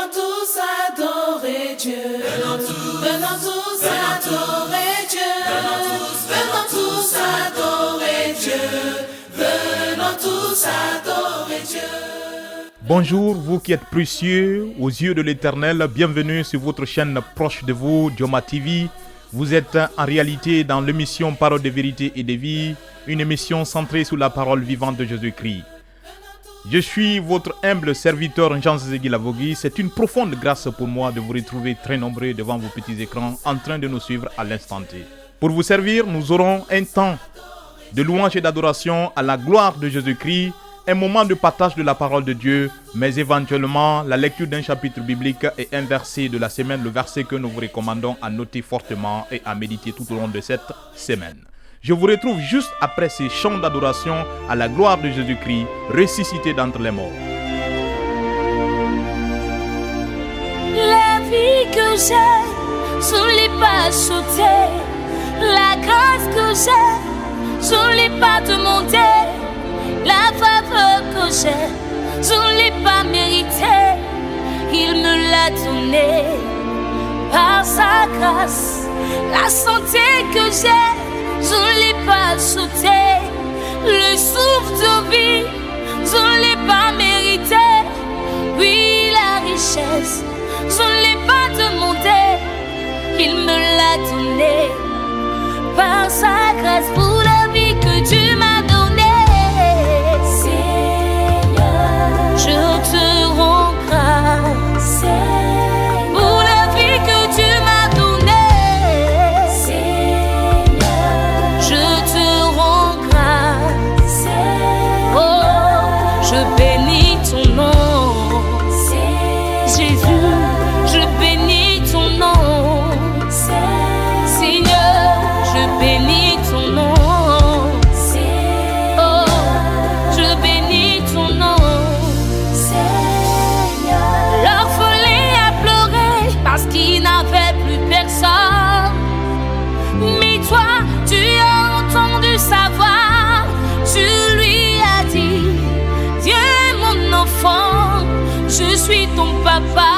Venons tous adorer Dieu. Venons tous adorer Dieu. Venons tous adorer Dieu. Venons tous adorer Dieu. Bonjour, vous qui êtes précieux aux yeux de l'Éternel, bienvenue sur votre chaîne proche de vous, Dioma TV. Vous êtes en réalité dans l'émission Parole de vérité et de vie, une émission centrée sur la parole vivante de Jésus-Christ. Je suis votre humble serviteur Jean Zézegui Lavogui. C'est une profonde grâce pour moi de vous retrouver très nombreux devant vos petits écrans en train de nous suivre à l'instant T. Pour vous servir, nous aurons un temps de louange et d'adoration à la gloire de Jésus-Christ, un moment de partage de la parole de Dieu, mais éventuellement la lecture d'un chapitre biblique et un verset de la semaine, le verset que nous vous recommandons à noter fortement et à méditer tout au long de cette semaine. Je vous retrouve juste après ces chants d'adoration à la gloire de Jésus-Christ, ressuscité d'entre les morts. La vie que j'ai, je ne l'ai pas sautée. La grâce que j'ai, je ne l'ai pas demandée. La faveur que j'ai, je ne l'ai pas méritée. Il me l'a donnée par sa grâce. La santé que j'ai, je ne l'ai pas sauté. Le souffle de vie, je ne l'ai pas mérité. Oui, la richesse, je ne l'ai pas demandé. Il me l'a donné par sa grâce. Pour la vie que Dieu m'a donnée, Seigneur, je te rends grâce. Pour la vie que Dieu m'a donnée, je bénis ton nom, Jésus, je bénis ton nom, Seigneur, je bénis ton nom, oh, je bénis ton nom, Seigneur. L'orphelin a pleuré parce qu'il n'avait plus personne, mais toi, tu as entendu sa voix, tu lui as dit: viens mon enfant, je suis ton papa.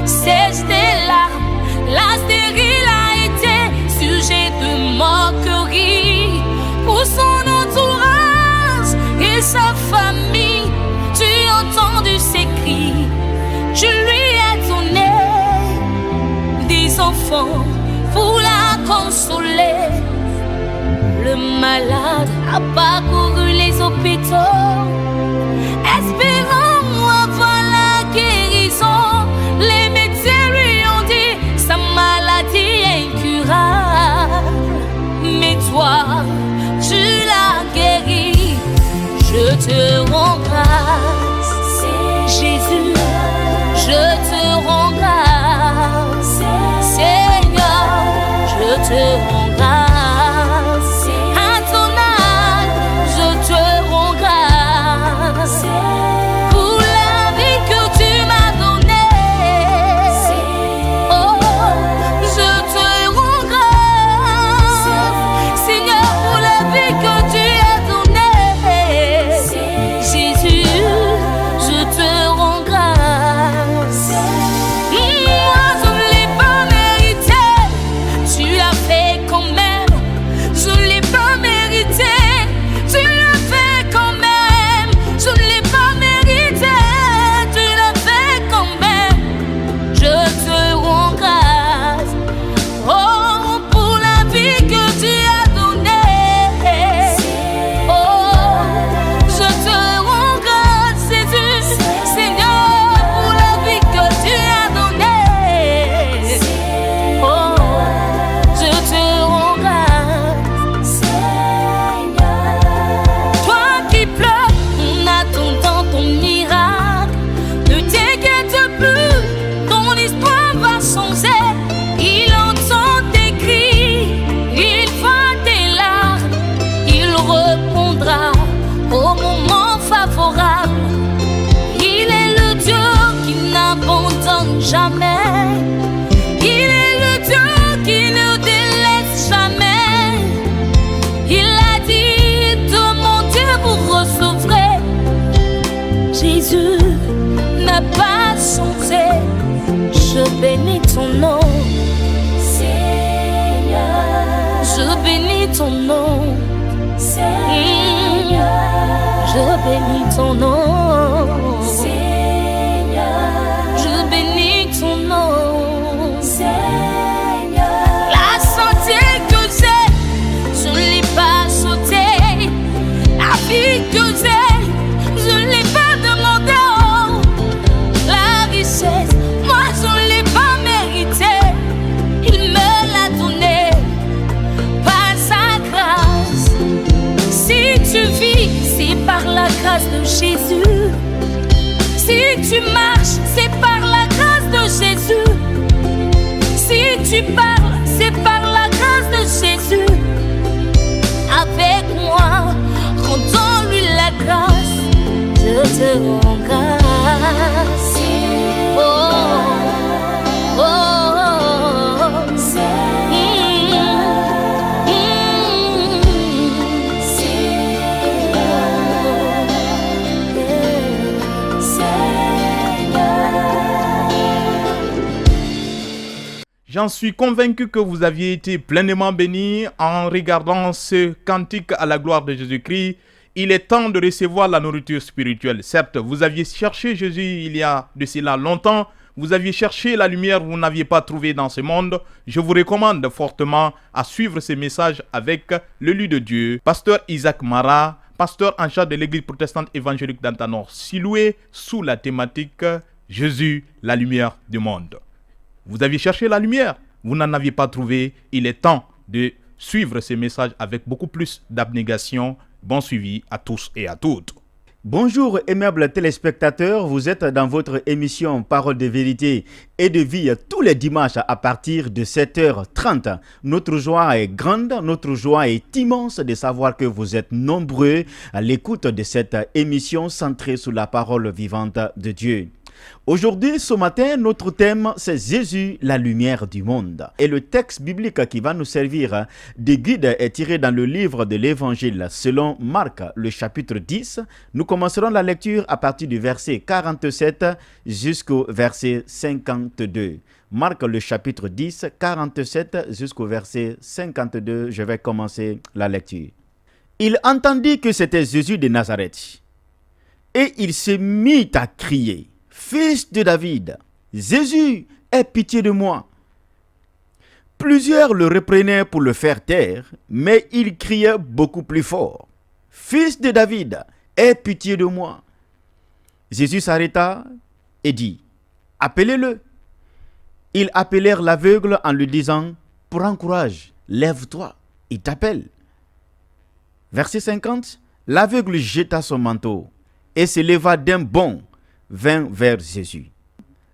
Sèche tes larmes, la stérile a été sujet de moquerie. Pour son entourage et sa famille, tu as entendu ses cris. Je lui ai donné des enfants pour la consoler. Le malade a parcouru les hôpitaux, espérant avoir la guérison. Les médecins lui ont dit sa maladie est incurable, mais toi, tu l'as guéri. Je te rends grâce, Jésus, je te rends grâce, Seigneur, je te rends grâce. Pour la vie que tu m'as donnée, oh, je te rends grâce, Seigneur, pour la vie que tu as donnée, Jésus, je te rends grâce. Moi, je ne l'ai pas mérité, tu l'as fait quand même, je ne l'ai pas mérité, tu l'as fait quand même. Je ne l'ai pas mérité, tu l'as fait quand même. Je te rends grâce, oh, pour la vie que tu as donnée. Oh, je te rends grâce, Jésus, Seigneur, pour la vie que tu as donnée. Oh, je te rends grâce, toi qui pleures en attendant ton miracle, ne t'inquiète plus, ton histoire va changer. Il entend tes cris, il voit tes larmes, il répondra au moment favorable. Il est le Dieu qui n'abandonne jamais, il est le Dieu qui ne délaisse jamais. Il a dit: demandez, vous recevrez. Jésus n'a pas changé. Je bénis ton nom, Seigneur. Je bénis ton nom, Seigneur. Je bénis ton nom, Seigneur. Je bénis ton nom, Seigneur. La santé que j'ai, je ne l'ai pas sautée. La vie que j'ai, je ne l'ai pas demandée. Oh, la richesse, moi je ne l'ai pas méritée. Il me l'a donnée par sa grâce. Si tu vis, c'est par la grâce de Jésus. Si tu marches, c'est par la grâce de Jésus. Si tu parles, c'est par la grâce de Jésus. Avec moi, rendons-lui la grâce. Je te rends grâce. Oh, oh, oh, oh. J'en suis convaincu que vous aviez été pleinement bénis en regardant ce cantique à la gloire de Jésus-Christ. Il est temps de recevoir la nourriture spirituelle. Certes, vous aviez cherché Jésus il y a de cela longtemps. Vous aviez cherché la lumière, vous n'aviez pas trouvé dans ce monde. Je vous recommande fortement à suivre ces messages avec l'élu de Dieu, Pasteur Isaac Mara, pasteur en charge de l'église protestante évangélique d'Antanor Siloué, sous la thématique Jésus, la lumière du monde. Vous aviez cherché la lumière, vous n'en aviez pas trouvé. Il est temps de suivre ces messages avec beaucoup plus d'abnégation. Bon suivi à tous et à toutes. Bonjour aimables téléspectateurs, vous êtes dans votre émission Parole de vérité et de vie tous les dimanches à partir de 7h30. Notre joie est grande, notre joie est immense de savoir que vous êtes nombreux à l'écoute de cette émission centrée sur la parole vivante de Dieu. Aujourd'hui, ce matin, notre thème, c'est Jésus, la lumière du monde. Et le texte biblique qui va nous servir de guide est tiré dans le livre de l'Évangile selon Marc, le chapitre 10. Nous commencerons la lecture à partir du verset 47 jusqu'au verset 52. Marc, le chapitre 10, 47 jusqu'au verset 52. Je vais commencer la lecture. Il entendit que c'était Jésus de Nazareth. Et il se mit à crier. Fils de David, Jésus, aie pitié de moi. Plusieurs le reprenaient pour le faire taire, mais il criait beaucoup plus fort. Fils de David, aie pitié de moi. Jésus s'arrêta et dit, appelez-le. Ils appelèrent l'aveugle en lui disant, prends courage, lève-toi, il t'appelle. Verset 50, l'aveugle jeta son manteau et se leva d'un bond, vint vers Jésus.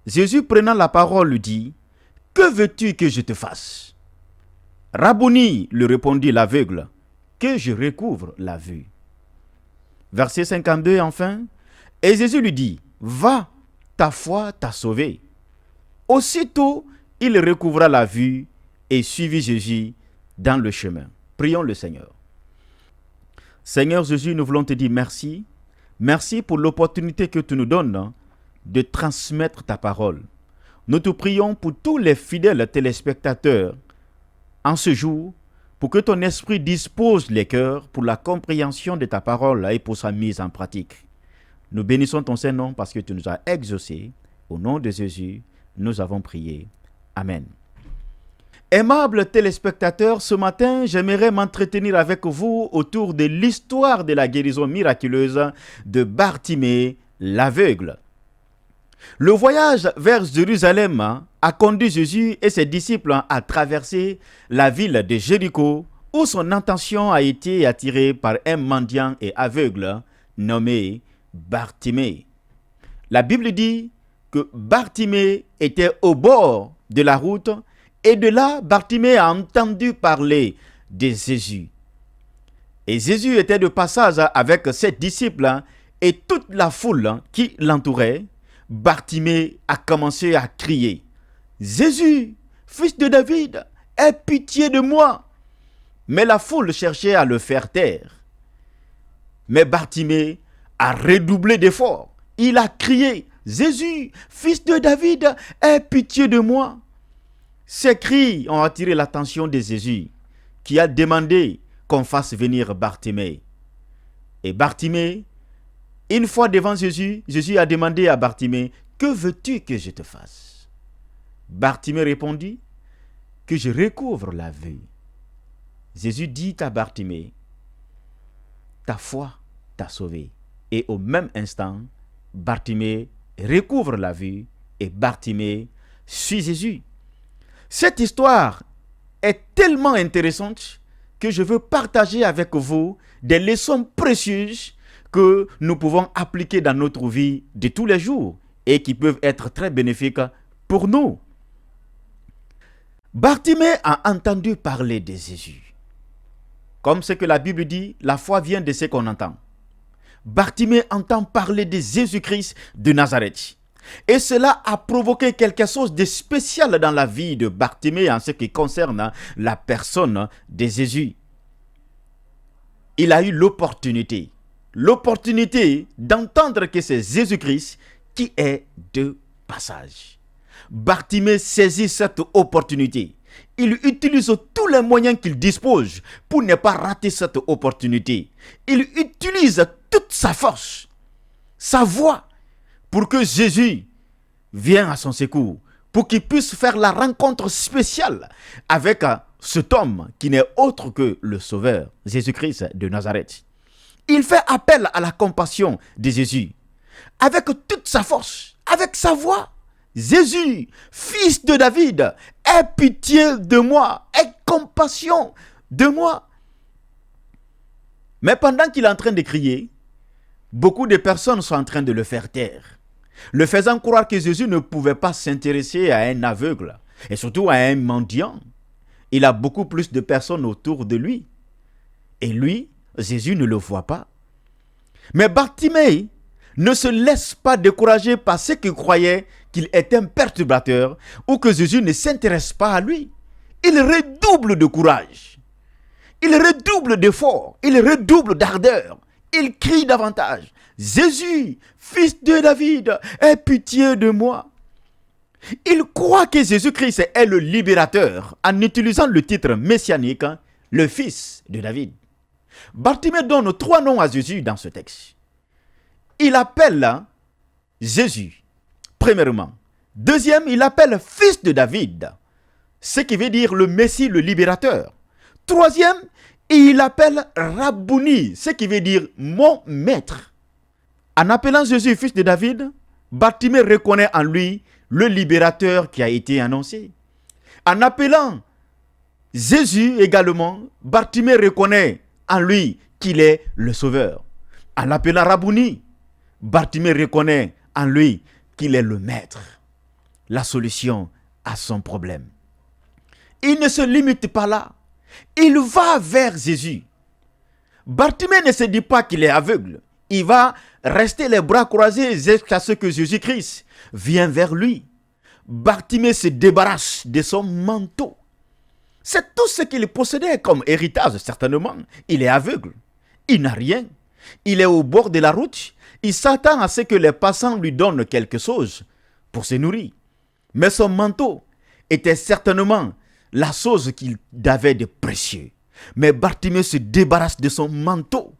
Jésus prenant la parole lui dit, « Que veux-tu que je te fasse ?» Rabboni, lui répondit l'aveugle, « Que je recouvre la vue. » Verset 52 enfin, et Jésus lui dit, « Va, ta foi t'a sauvé. » Aussitôt, il recouvra la vue et suivit Jésus dans le chemin. Prions le Seigneur. Seigneur Jésus, nous voulons te dire merci. Merci pour l'opportunité que tu nous donnes de transmettre ta parole. Nous te prions pour tous les fidèles téléspectateurs en ce jour, pour que ton esprit dispose les cœurs pour la compréhension de ta parole et pour sa mise en pratique. Nous bénissons ton Saint-Nom parce que tu nous as exaucés. Au nom de Jésus, nous avons prié. Amen. Aimables téléspectateurs, ce matin, j'aimerais m'entretenir avec vous autour de l'histoire de la guérison miraculeuse de Bartimée, l'aveugle. Le voyage vers Jérusalem a conduit Jésus et ses disciples à traverser la ville de Jéricho, où son attention a été attirée par un mendiant et aveugle nommé Bartimée. La Bible dit que Bartimée était au bord de la route. Et de là, Bartimée a entendu parler de Jésus. Et Jésus était de passage avec ses disciples et toute la foule qui l'entourait. Bartimée a commencé à crier, « Jésus, fils de David, aie pitié de moi !» Mais la foule cherchait à le faire taire. Mais Bartimée a redoublé d'efforts. Il a crié, Jésus, fils de David, aie pitié de moi. » Ces cris ont attiré l'attention de Jésus, qui a demandé qu'on fasse venir Bartimée. Et Bartimée, une fois devant Jésus, Jésus a demandé à Bartimée, « Que veux-tu que je te fasse ?» Bartimée répondit, « Que je recouvre la vue. » Jésus dit à Bartimée, « Ta foi t'a sauvé. » Et au même instant, Bartimée recouvre la vue et Bartimée suit Jésus. Cette histoire est tellement intéressante que je veux partager avec vous des leçons précieuses que nous pouvons appliquer dans notre vie de tous les jours et qui peuvent être très bénéfiques pour nous. Bartimée a entendu parler de Jésus. Comme ce que la Bible dit, la foi vient de ce qu'on entend. Bartimée entend parler de Jésus-Christ de Nazareth. Et cela a provoqué quelque chose de spécial dans la vie de Bartimée en ce qui concerne la personne de Jésus. Il a eu l'opportunité d'entendre que c'est Jésus-Christ qui est de passage. Bartimée saisit cette opportunité. Il utilise tous les moyens qu'il dispose pour ne pas rater cette opportunité. Il utilise toute sa force, sa voix, pour que Jésus vienne à son secours, pour qu'il puisse faire la rencontre spéciale avec cet homme qui n'est autre que le Sauveur, Jésus-Christ de Nazareth. Il fait appel à la compassion de Jésus, avec toute sa force, avec sa voix. « Jésus, fils de David, aie pitié de moi, aie compassion de moi. » Mais pendant qu'il est en train de crier, beaucoup de personnes sont en train de le faire taire, le faisant croire que Jésus ne pouvait pas s'intéresser à un aveugle, et surtout à un mendiant. Il a beaucoup plus de personnes autour de lui. Et lui, Jésus ne le voit pas. Mais Bartimée ne se laisse pas décourager par ceux qui croyaient qu'il était un perturbateur ou que Jésus ne s'intéresse pas à lui. Il redouble de courage. Il redouble d'effort. Il redouble d'ardeur. Il crie davantage. « Jésus, fils de David, aie pitié de moi. » Il croit que Jésus-Christ est le libérateur en utilisant le titre messianique, le fils de David. Bartimée donne 3 noms à Jésus dans ce texte. Il appelle Jésus, premièrement. Deuxième, il appelle fils de David, ce qui veut dire le Messie, le libérateur. Troisième, il appelle Rabouni, ce qui veut dire mon maître. En appelant Jésus fils de David, Bartimée reconnaît en lui le libérateur qui a été annoncé. En appelant Jésus également, Bartimée reconnaît en lui qu'il est le sauveur. En l'appelant Rabouni, Bartimée reconnaît en lui qu'il est le maître, la solution à son problème. Il ne se limite pas là. Il va vers Jésus. Bartimée ne se dit pas qu'il est aveugle. Il va rester les bras croisés jusqu'à ce que Jésus-Christ vienne vers lui. Bartimée se débarrasse de son manteau. C'est tout ce qu'il possédait comme héritage, certainement. Il est aveugle. Il n'a rien. Il est au bord de la route. Il s'attend à ce que les passants lui donnent quelque chose pour se nourrir. Mais son manteau était certainement la chose qu'il avait de précieux. Mais Bartimée se débarrasse de son manteau,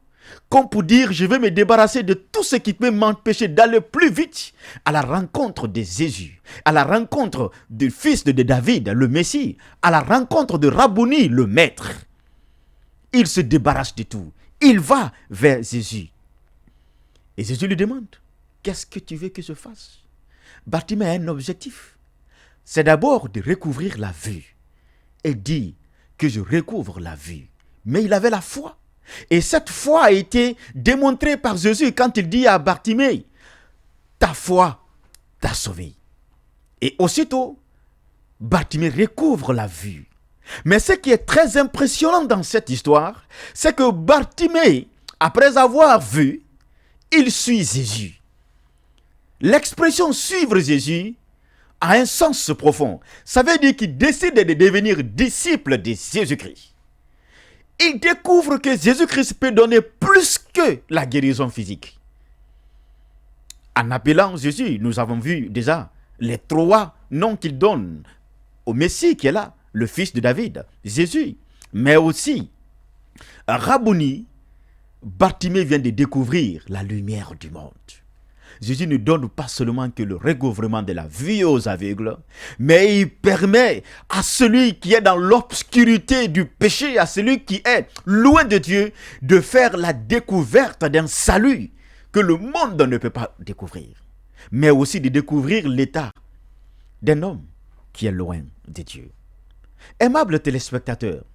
comme pour dire, je vais me débarrasser de tout ce qui peut m'empêcher d'aller plus vite à la rencontre de Jésus, à la rencontre du fils de David, le Messie, à la rencontre de Rabouni, le maître. Il se débarrasse de tout. Il va vers Jésus. Et Jésus lui demande, qu'est-ce que tu veux que je fasse? Bartimée a un objectif. C'est d'abord de recouvrir la vue. Et dit que je recouvre la vue. Mais il avait la foi. Et cette foi a été démontrée par Jésus quand il dit à Bartimée, ta foi t'a sauvé. Et aussitôt, Bartimée recouvre la vue. Mais ce qui est très impressionnant dans cette histoire, c'est que Bartimée, après avoir vu, il suit Jésus. L'expression suivre Jésus a un sens profond. Ça veut dire qu'il décide de devenir disciple de Jésus-Christ. Il découvre que Jésus-Christ peut donner plus que la guérison physique. En appelant Jésus, nous avons vu déjà les 3 noms qu'il donne au Messie qui est là, le fils de David, Jésus. Mais aussi, Rabouni, Bartimée vient de découvrir la lumière du monde. Jésus ne donne pas seulement que le recouvrement de la vue aux aveugles, mais il permet à celui qui est dans l'obscurité du péché, à celui qui est loin de Dieu, de faire la découverte d'un salut que le monde ne peut pas découvrir, mais aussi de découvrir l'état d'un homme qui est loin de Dieu. Aimables téléspectateurs,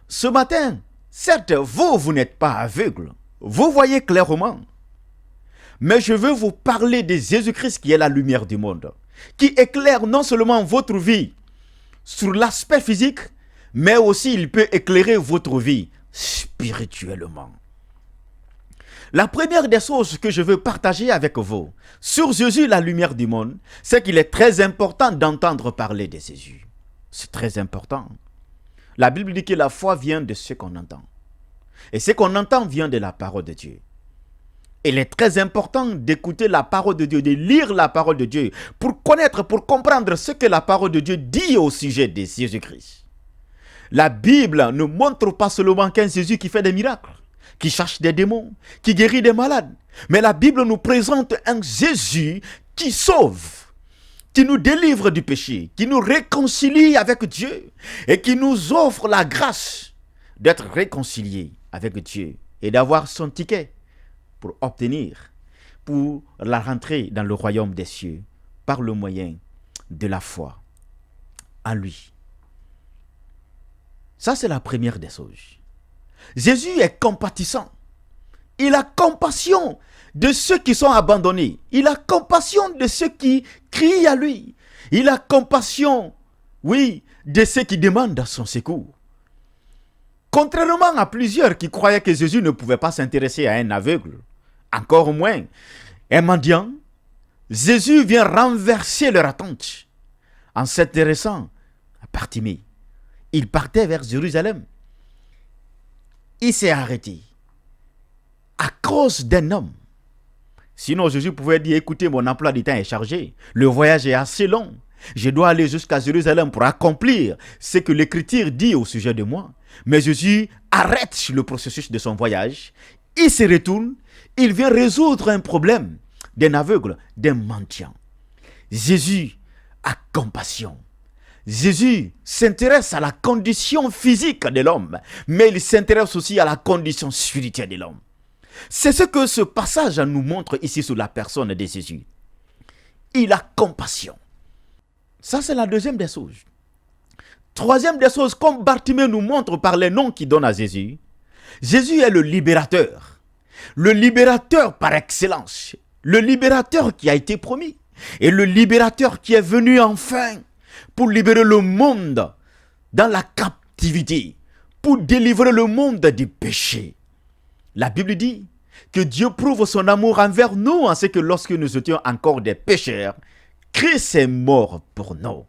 ce matin, certes, vous n'êtes pas aveugles, vous voyez clairement, mais je veux vous parler de Jésus-Christ qui est la lumière du monde, qui éclaire non seulement votre vie sur l'aspect physique, mais aussi il peut éclairer votre vie spirituellement. La première des choses que je veux partager avec vous sur Jésus, la lumière du monde, c'est qu'il est très important d'entendre parler de Jésus. C'est très important. La Bible dit que la foi vient de ce qu'on entend. Et ce qu'on entend vient de la parole de Dieu. Il est très important d'écouter la parole de Dieu, de lire la parole de Dieu, pour connaître, pour comprendre ce que la parole de Dieu dit au sujet de Jésus-Christ. La Bible ne montre pas seulement qu'un Jésus qui fait des miracles, qui chasse des démons, qui guérit des malades. Mais la Bible nous présente un Jésus qui sauve, qui nous délivre du péché, qui nous réconcilie avec Dieu et qui nous offre la grâce d'être réconciliés avec Dieu et d'avoir son ticket pour obtenir, pour la rentrée dans le royaume des cieux par le moyen de la foi en lui. Ça, c'est la première des choses. Jésus est compatissant. Il a compassion de ceux qui sont abandonnés. Il a compassion de ceux qui crient à lui. Il a compassion, oui, de ceux qui demandent son secours. Contrairement à plusieurs qui croyaient que Jésus ne pouvait pas s'intéresser à un aveugle, encore moins un mendiant, Jésus vient renverser leur attente en s'intéressant à Bartimée. Il partait vers Jérusalem. Il s'est arrêté à cause d'un homme. Sinon, Jésus pouvait dire, écoutez, mon emploi du temps est chargé. Le voyage est assez long. Je dois aller jusqu'à Jérusalem pour accomplir ce que l'Écriture dit au sujet de moi. Mais Jésus arrête le processus de son voyage. Il se retourne. Il vient résoudre un problème d'un aveugle, d'un mendiant. Jésus a compassion. Jésus s'intéresse à la condition physique de l'homme, mais il s'intéresse aussi à la condition spirituelle de l'homme. C'est ce que ce passage nous montre ici sur la personne de Jésus. Il a compassion. Ça, c'est la deuxième des choses. Troisième des choses, comme Bartimée nous montre par les noms qu'il donne à Jésus, Jésus est le libérateur. Le libérateur par excellence. Le libérateur qui a été promis. Et le libérateur qui est venu enfin pour libérer le monde dans la captivité, pour délivrer le monde du péché. La Bible dit que Dieu prouve son amour envers nous en ce que lorsque nous étions encore des pécheurs, Christ est mort pour nous.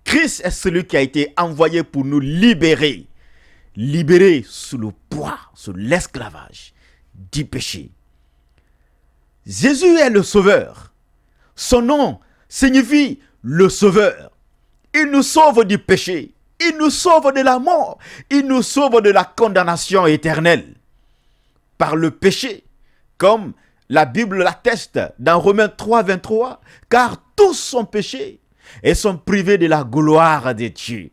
Christ est celui qui a été envoyé pour nous libérer, libérer sous le poids, sous l'esclavage du péché. Jésus est le sauveur. Son nom signifie le sauveur. Il nous sauve du péché. Il nous sauve de la mort. Il nous sauve de la condamnation éternelle. Par le péché, comme la Bible l'atteste dans Romains 3, 23, car tous sont péchés et sont privés de la gloire de Dieu.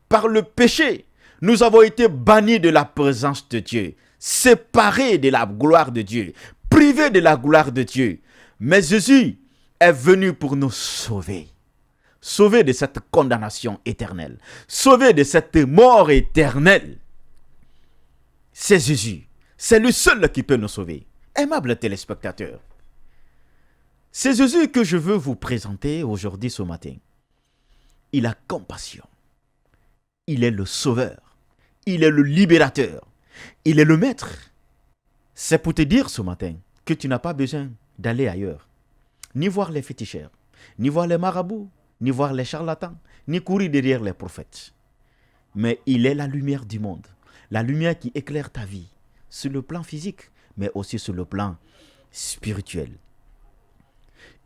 Par le péché, nous avons été bannis de la présence de Dieu, séparés de la gloire de Dieu, privés de la gloire de Dieu. Mais Jésus est venu pour nous sauver. Sauver de cette condamnation éternelle. Sauver de cette mort éternelle. C'est Jésus. C'est le seul qui peut nous sauver. Aimables téléspectateurs, c'est Jésus que je veux vous présenter aujourd'hui ce matin. Il a compassion. Il est le sauveur. Il est le libérateur. Il est le maître. C'est pour te dire ce matin que tu n'as pas besoin d'aller ailleurs. Ni voir les féticheurs, ni voir les marabouts, ni voir les charlatans, ni courir derrière les prophètes. Mais il est la lumière du monde. La lumière qui éclaire ta vie. Sur le plan physique, mais aussi sur le plan spirituelle.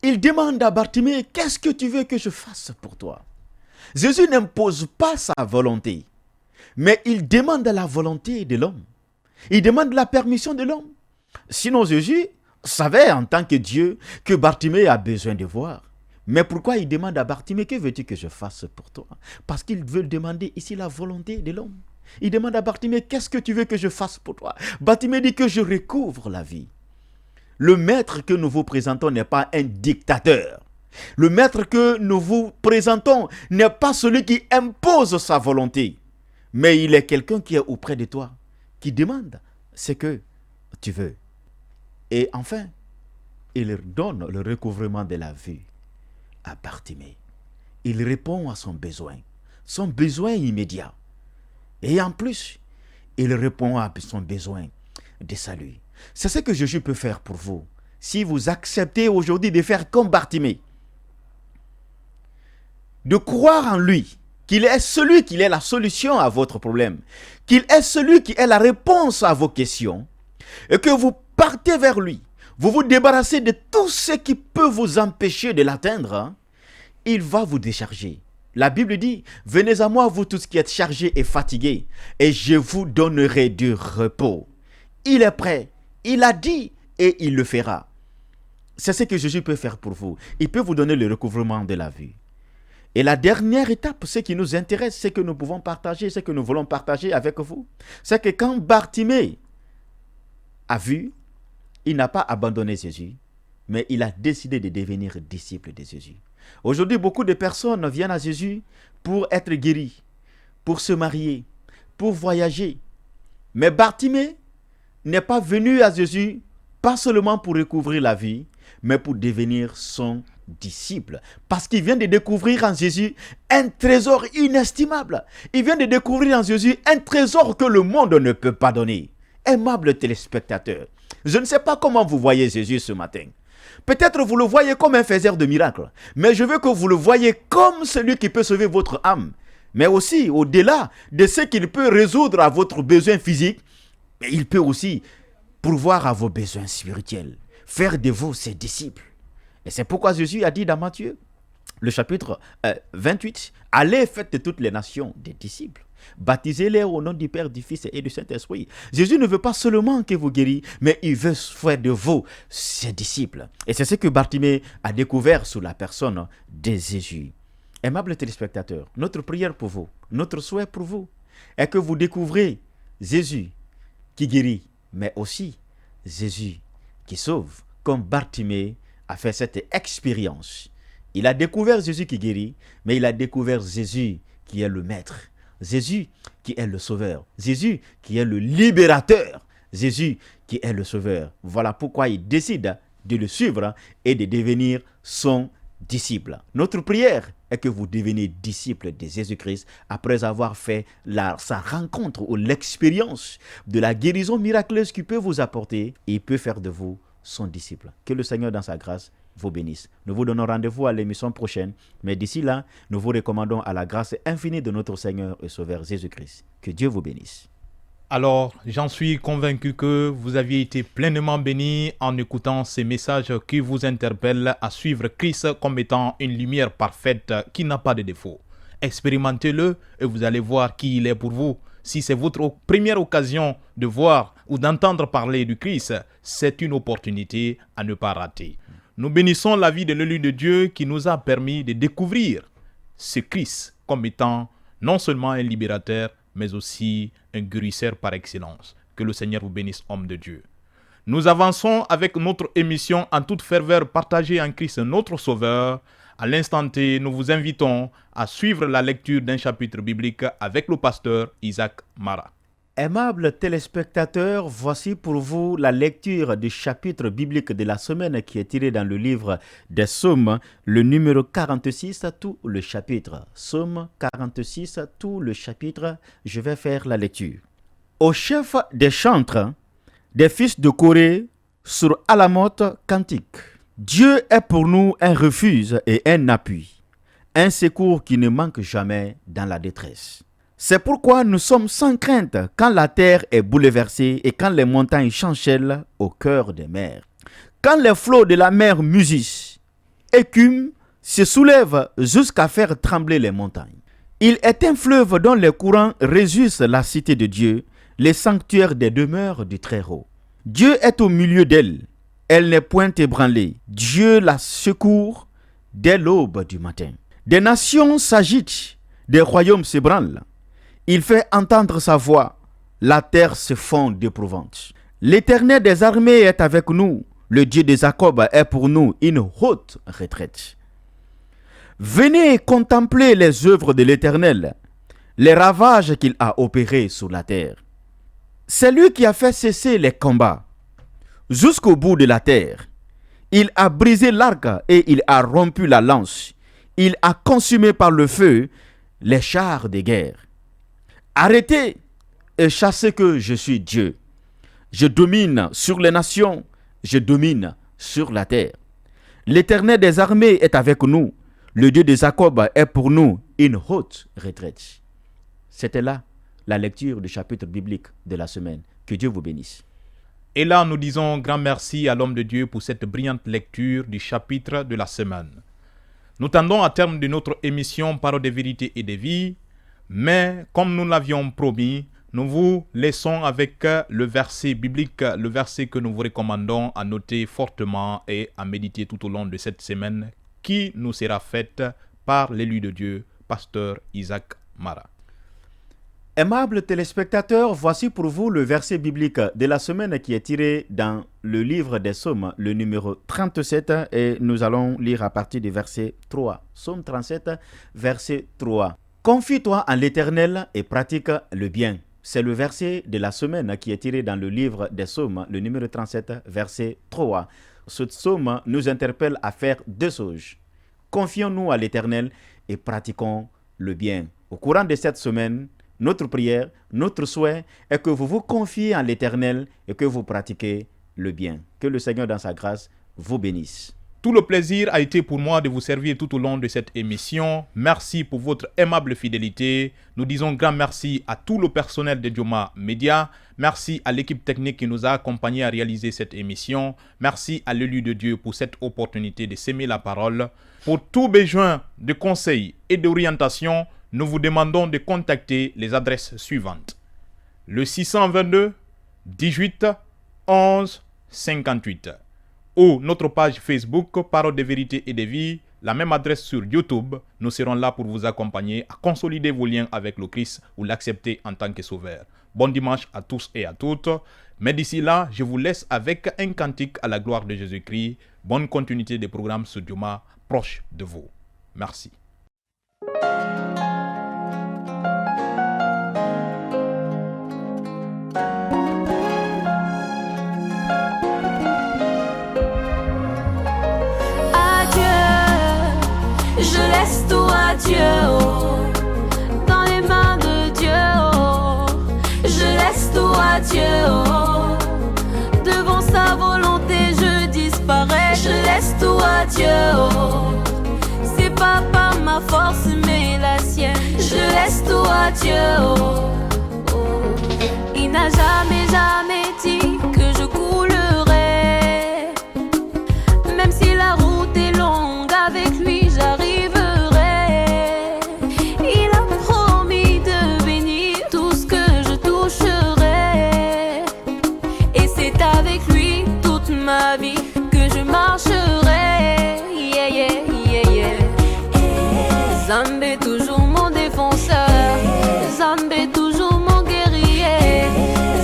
Il demande à Bartimée, qu'est-ce que tu veux que je fasse pour toi? Jésus n'impose pas sa volonté, mais il demande la volonté de l'homme. Il demande la permission de l'homme. Sinon Jésus savait en tant que Dieu que Bartimée a besoin de voir. Mais pourquoi il demande à Bartimée, que veux-tu que je fasse pour toi? Parce qu'il veut demander ici la volonté de l'homme. Il demande à Bartimée, qu'est-ce que tu veux que je fasse pour toi? Bartimée dit que je recouvre la vie. Le maître que nous vous présentons n'est pas un dictateur. Le maître que nous vous présentons n'est pas celui qui impose sa volonté. Mais il est quelqu'un qui est auprès de toi, qui demande ce que tu veux. Et enfin, il donne le recouvrement de la vue à Bartimée. Il répond à son besoin immédiat. Et en plus, il répond à son besoin de salut. C'est ce que Jésus peut faire pour vous. Si vous acceptez aujourd'hui de faire comme Bartimée, de croire en lui, qu'il est celui qui est la solution à votre problème, qu'il est celui qui est la réponse à vos questions, et que vous partez vers lui, vous vous débarrassez de tout ce qui peut vous empêcher de l'atteindre, il va vous décharger. La Bible dit, venez à moi, vous tous qui êtes chargés et fatigués, et je vous donnerai du repos. Il est prêt, il a dit, et il le fera. C'est ce que Jésus peut faire pour vous. Il peut vous donner le recouvrement de la vue. Et la dernière étape, ce qui nous intéresse, c'est que nous pouvons partager, ce que nous voulons partager avec vous. C'est que quand Bartimée a vu, il n'a pas abandonné Jésus, mais il a décidé de devenir disciple de Jésus. Aujourd'hui, beaucoup de personnes viennent à Jésus pour être guéris, pour se marier, pour voyager. Mais Bartimée n'est pas venu à Jésus, pas seulement pour recouvrir la vie, mais pour devenir son disciple. Parce qu'il vient de découvrir en Jésus un trésor inestimable. Il vient de découvrir en Jésus un trésor que le monde ne peut pas donner. Aimable téléspectateur, je ne sais pas comment vous voyez Jésus ce matin. Peut-être vous le voyez comme un faiseur de miracles, mais je veux que vous le voyez comme celui qui peut sauver votre âme, mais aussi au-delà de ce qu'il peut résoudre à votre besoin physique, il peut aussi pourvoir à vos besoins spirituels, faire de vous ses disciples. Et c'est pourquoi Jésus a dit dans Matthieu, le chapitre 28, « Allez, faites de toutes les nations des disciples. Baptisez-les au nom du Père, du Fils et du Saint-Esprit. » Jésus ne veut pas seulement que vous guérissez, mais il veut faire de vous ses disciples. Et c'est ce que Bartimée a découvert sous la personne de Jésus. Aimables téléspectateurs, notre prière pour vous, notre souhait pour vous, est que vous découvrez Jésus qui guérit, mais aussi Jésus qui sauve, comme Bartimée a fait cette expérience. Il a découvert Jésus qui guérit, mais il a découvert Jésus qui est le Maître, Jésus qui est le Sauveur, Jésus qui est le Libérateur, Jésus qui est le Sauveur. Voilà pourquoi il décide de le suivre et de devenir son disciple. Notre prière est que vous deveniez disciple de Jésus-Christ après avoir fait sa rencontre ou l'expérience de la guérison miraculeuse qu'il peut vous apporter. Il peut faire de vous son disciple. Que le Seigneur dans sa grâce vous bénisse. Nous vous donnons rendez-vous à l'émission prochaine, mais d'ici là, nous vous recommandons à la grâce infinie de notre Seigneur et Sauveur Jésus-Christ. Que Dieu vous bénisse. Alors, j'en suis convaincu que vous aviez été pleinement bénis en écoutant ces messages qui vous interpellent à suivre Christ comme étant une lumière parfaite qui n'a pas de défaut. Expérimentez-le et vous allez voir qui il est pour vous. Si c'est votre première occasion de voir ou d'entendre parler du Christ, c'est une opportunité à ne pas rater. Nous bénissons la vie de l'élu de Dieu qui nous a permis de découvrir ce Christ comme étant non seulement un libérateur, mais aussi un guérisseur par excellence. Que le Seigneur vous bénisse, homme de Dieu. Nous avançons avec notre émission en toute ferveur partagée en Christ, notre Sauveur. À l'instant T, nous vous invitons à suivre la lecture d'un chapitre biblique avec le pasteur Isaac Mara. Aimables téléspectateurs, voici pour vous la lecture du chapitre biblique de la semaine qui est tiré dans le livre des Psaumes, le numéro 46, tout le chapitre. Psaume 46, tout le chapitre, je vais faire la lecture. Au chef des chantres, des fils de Corée, sur Alamoth cantique. Dieu est pour nous un refuge et un appui, un secours qui ne manque jamais dans la détresse. C'est pourquoi nous sommes sans crainte quand la terre est bouleversée et quand les montagnes chancellent au cœur des mers. Quand les flots de la mer mugissent, écument, se soulèvent jusqu'à faire trembler les montagnes. Il est un fleuve dont les courants réjouissent la cité de Dieu, les sanctuaires des demeures du Très-Haut. Dieu est au milieu d'elle. Elle n'est point ébranlée. Dieu la secourt dès l'aube du matin. Des nations s'agitent, des royaumes s'ébranlent. Il fait entendre sa voix. La terre se fond d'épouvante. L'Éternel des armées est avec nous. Le Dieu de Jacob est pour nous une haute retraite. Venez contempler les œuvres de l'Éternel, les ravages qu'il a opérés sur la terre. C'est lui qui a fait cesser les combats jusqu'au bout de la terre. Il a brisé l'arc et il a rompu la lance. Il a consumé par le feu les chars de guerre. Arrêtez et chassez que je suis Dieu. Je domine sur les nations, je domine sur la terre. L'Éternel des armées est avec nous. Le Dieu de Jacob est pour nous une haute retraite. C'était là la lecture du chapitre biblique de la semaine. Que Dieu vous bénisse. Et là, nous disons grand merci à l'homme de Dieu pour cette brillante lecture du chapitre de la semaine. Nous tendons à terme de notre émission Parole de vérité et de vie, mais comme nous l'avions promis, nous vous laissons avec le verset biblique, le verset que nous vous recommandons à noter fortement et à méditer tout au long de cette semaine qui nous sera faite par l'élu de Dieu, pasteur Isaac Mara. Aimables téléspectateurs, voici pour vous le verset biblique de la semaine qui est tiré dans le livre des Psaumes, le numéro 37, et nous allons lire à partir du verset 3. Psaume 37, verset 3. Confie-toi en l'Éternel et pratique le bien. C'est le verset de la semaine qui est tiré dans le livre des Psaumes, le numéro 37, verset 3. Ce psaume nous interpelle à faire deux choses. Confions-nous à l'Éternel et pratiquons le bien. Au courant de cette semaine, notre prière, notre souhait est que vous vous confiez en l'Éternel et que vous pratiquez le bien. Que le Seigneur dans sa grâce vous bénisse. Tout le plaisir a été pour moi de vous servir tout au long de cette émission. Merci pour votre aimable fidélité. Nous disons grand merci à tout le personnel de Dioma Media. Merci à l'équipe technique qui nous a accompagnés à réaliser cette émission. Merci à l'élu de Dieu pour cette opportunité de s'aimer la parole. Pour tout besoin de conseils et d'orientation, nous vous demandons de contacter les adresses suivantes. Le 622 18 11 58. Ou notre page Facebook, Parole de vérité et de vie, la même adresse sur YouTube. Nous serons là pour vous accompagner à consolider vos liens avec le Christ ou l'accepter en tant que sauveur. Bon dimanche à tous et à toutes. Mais d'ici là, je vous laisse avec un cantique à la gloire de Jésus-Christ. Bonne continuité des programmes sur Dioma, proche de vous. Merci. Je laisse tout à Dieu, oh, dans les mains de Dieu, oh. Je laisse tout à Dieu, oh. Devant sa volonté je disparais. Je laisse tout à Dieu, oh. C'est pas par ma force mais la sienne. Je laisse tout à Dieu, oh, oh. Il n'a jamais dit que je coulerai. Même si la route est longue, avec lui j'arrive. Ma vie que je marcherai, yeah, yeah, yeah, yeah. Zambé toujours mon défenseur, Zambé toujours mon guerrier,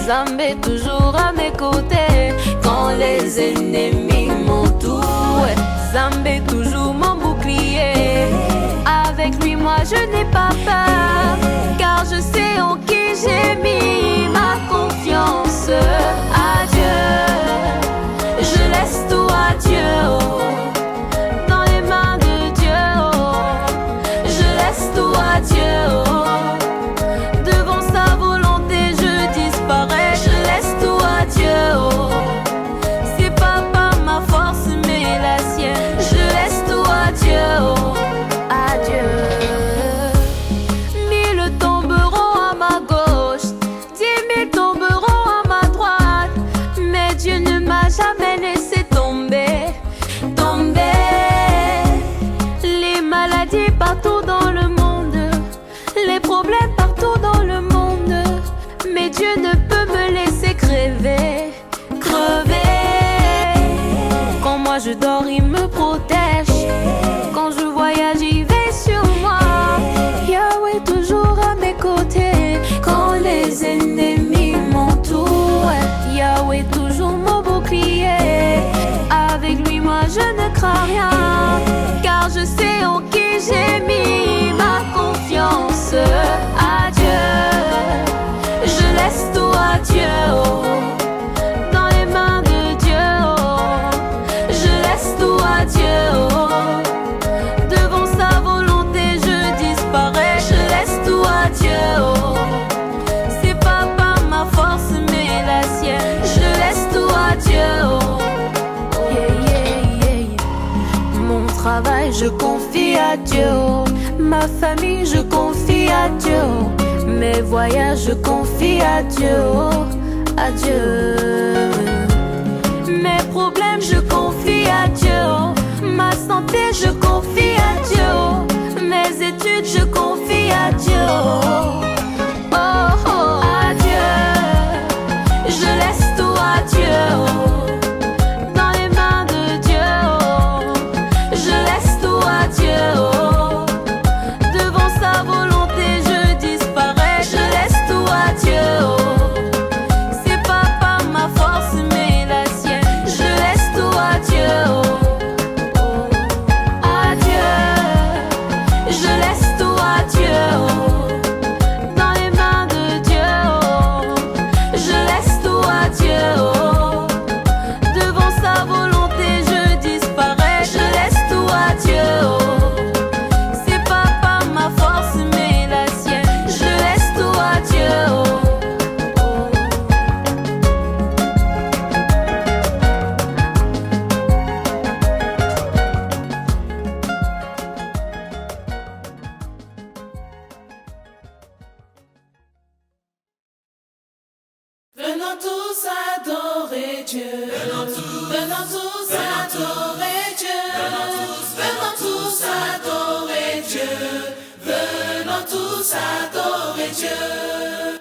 Zambé toujours à mes côtés quand les ennemis m'entourent. Zambé toujours mon bouclier, avec lui moi je n'ai pas peur, car je sais en qui j'ai mis ma confiance. Adieu. Je laisse tout à Dieu, oh, dans les mains de Dieu, oh. Je laisse tout à Dieu, oh. Devant sa volonté je disparais. Je laisse tout à Dieu, oh. C'est pas par ma force mais la sienne. Je laisse tout à Dieu, oh. À Dieu. tragédies partout dans le monde, les problèmes partout dans le monde. Mais Dieu ne peut me laisser crever. Quand moi je dors, il me protège. Quand je voyage, il veille sur moi. Yahweh toujours à mes côtés. Quand les ennemis m'entourent, Yahweh toujours mon bouclier. Avec lui, moi je ne crains rien, car je sais en qui j'ai mis ma confiance. À Dieu, je laisse tout à Dieu. Oh. Dans les mains de Dieu, oh. Je laisse tout à Dieu. Oh. Devant sa volonté, je disparais. Je laisse tout à Dieu. Oh. C'est pas par ma force, mais la sienne. Je laisse tout à Dieu. Oh. Mon travail, je confie à Dieu. Oh. Ma famille, je confie à Dieu. Oh. Mes voyages, je confie à Dieu. Oh. À Dieu. Mes problèmes, je confie à Dieu. Oh. Ma santé, je confie à Dieu. Oh. Mes études, je confie à Dieu. Oh. Oh, oh, à Dieu. Je laisse tout à Dieu. Oh. Dans les mains de Dieu. Oh. Je laisse tout à Dieu. Oh. Devant sa volonté, je disparais. Je laisse tout à Dieu. Oh. C'est pas par ma force, mais la sienne. Je laisse tout à Dieu. Oh. À Dieu. Je laisse tout à Dieu. Oh. Dans les mains de Dieu. Oh. Je laisse tout à Dieu. Oh. Devant sa volonté, je disparais. Je laisse tout à Dieu. Oh. C'est pas par ma force, mais la sienne. Je laisse tout à Dieu. Oh. Venons tous adorer Dieu. Venons tous adorer Dieu. Venons tous adorer Dieu. Venons tous adorer Dieu.